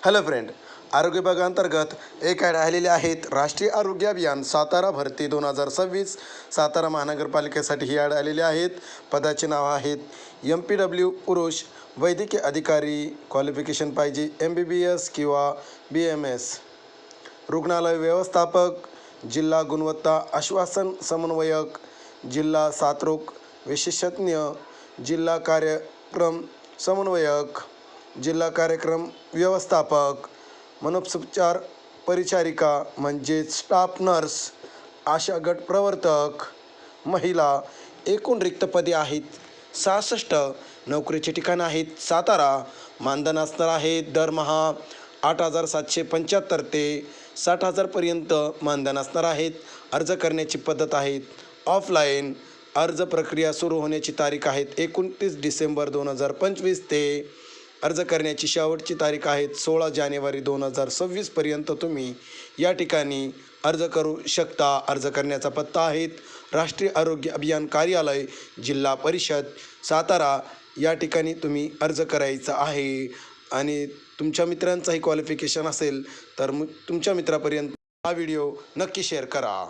Hello friend, आरोग्य विभागाअंतर्गत एक ॲड आलेले आहेत. राष्ट्रीय आरोग्य अभियान सातारा भरती 2026 सातारा महानगरपालिकेसाठी ही ॲड आलेली आहेत. पदाचे नाव आहेत MPW पुरुष, वैद्यकीय अधिकारी, क्वालिफिकेशन पाहिजे MBBS किंवा BMS. रुग्णालय व्यवस्थापक, जिल्हा गुणवत्ता आश्वासन समन्वयक, जिल्हा साथरोग विशेषज्ञ, जिल्हा कार्यक्रम समन्वयक, जिल्हा कार्यक्रम व्यवस्थापक, मनोपचार परिचारिका म्हणजेच स्टाफ नर्स, आशा गट प्रवर्तक, महिला. एकूण रिक्त पदे आहेत 66. नोकरीचे ठिकाण आहेत सातारा. मानधन असणार आहे दरमहा 8,775 ते 60,000पर्यंत मानधन असणार आहेत. अर्ज करण्याची पद्धत आहेत ऑफलाईन. अर्ज प्रक्रिया सुरू होण्याची तारीख आहेत 29 डिसेंबर 2025 ते अर्ज करण्याची शेवटची तारीख आहेत 16 जानेवारी 2026पर्यंत तुम्ही या ठिकाणी अर्ज करू शकता. अर्ज करण्याचा पत्ता आहेत राष्ट्रीय आरोग्य अभियान कार्यालय, जिल्हा परिषद सातारा. या ठिकाणी तुम्ही अर्ज करायचा आहे. आणि तुमच्या मित्रांचाही क्वालिफिकेशन असेल तर तुमच्या मित्रापर्यंत हा व्हिडिओ नक्की शेअर करा.